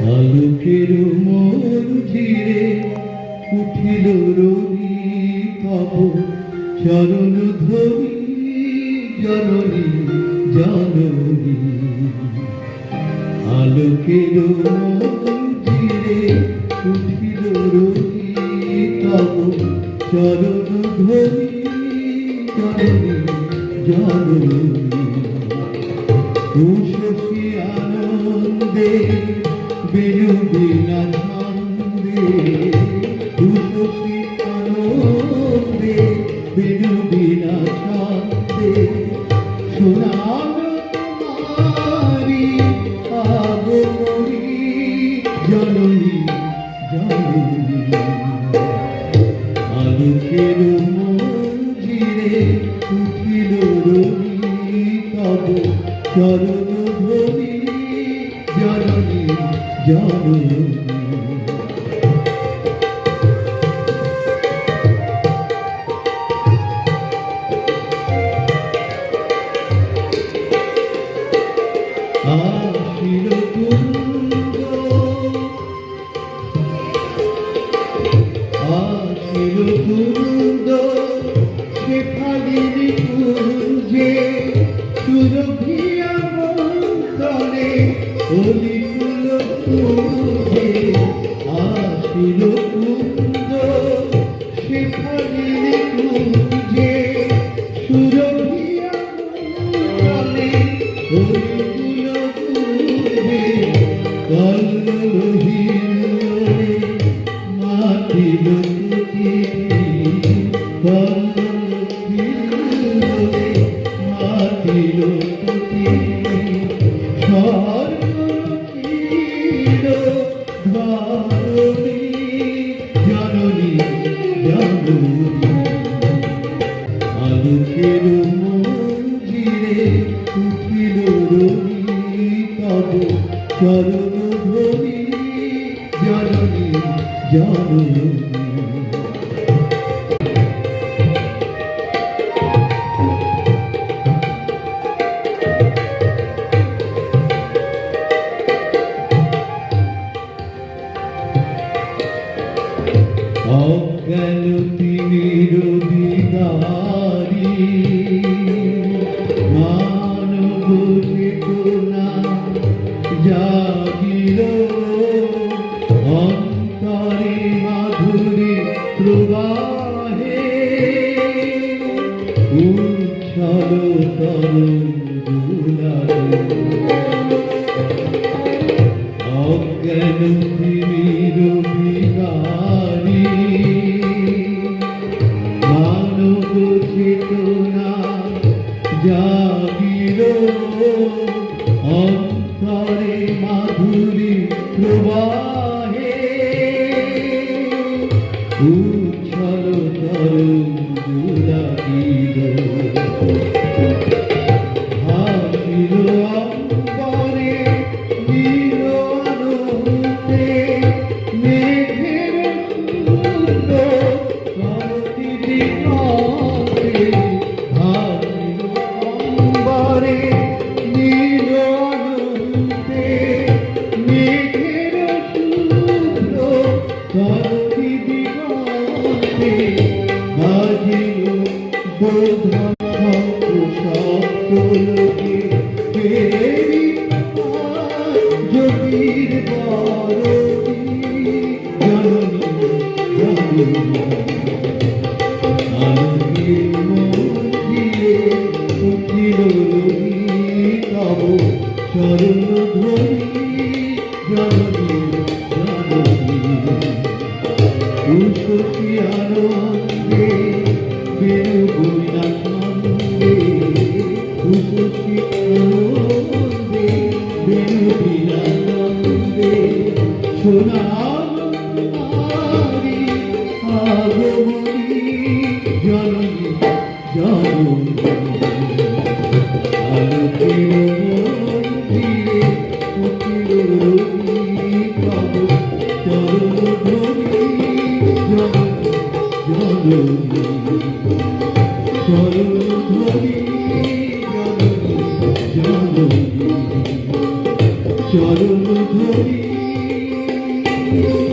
আলোকের মন ঝিরে উঠিল রবি তব চরণ ধ্বনি জননী জননী। আলোকের মন ঝিরে উঠিল রবি তব চরণ ধ্বনি জননী জননী। উষসী আনন্দে বেণুবীণা ছন্দে, উষসী আনন্দে বেণুবীণা ছন্দে শোনাল তোমারি আগমনী জননী জননী। আলোকের মন ঝিরে উঠিল রবি তব চরণ ধ্বনি জননী জননী। আসিল কুন্দ আসিল কুন্দ শেফালিনী কুঞ্জে সুরভিয়া মন্ত্রণে অলিকুল কুঞ্জে। আসিল কুন্দ শেফালিনী কুঞ্জে সুরভিয়া মন্ত্রণে অলিকুল কুঞ্জে। কল্লোহিলোলে মাতিল তুতি, কল্লোহিলোলে মাতিল তুতি স্বর্গচির ধারণী জননী জননী। আলোকের মন ঝিরে উঠিল রবি তব চরণ ধ্বনি জননী জননী। অজ্ঞান তিমির বিদারী মানব চেতনা জাগিল অন্তরে মাধুরী প্রবাহে উচ্ছল তরঙ্গুলালে। অজ্ঞান তিমির বিদারী মানব চেতনা জাগিল অন্তরে মাধুরী প্রবাহে উচ্ছল তরঙ্গুলাগিল। ভাসিল অম্বরে নীল আলোতে মেঘের সুন্দর করতি দিগন্তে। ভাসিল অম্বরে নীল আলোতে মেঘের সুন্দর করতি দিগন্তে। বাজিল বোধন শঙ্খ শব্দলোকে ফেরি যোগীর বরণী জননী জননী। আলোকের মন ঝিরে উঠিল রবি তব চরণ ধ্বনি জননী জননী। উষসী আনন্দে বেণুবীণা ছন্দে, উষসী আনন্দে বেণুবীণা ছন্দে শোনাল তোমারি আগমনী জননী জননী। আলোকের মন ঝিরে উঠিল রবি তব চরণ ধ্বনি জননী জননী। চরণ ধ্বনি জননী জননী। চরণ ধ্বনি রবি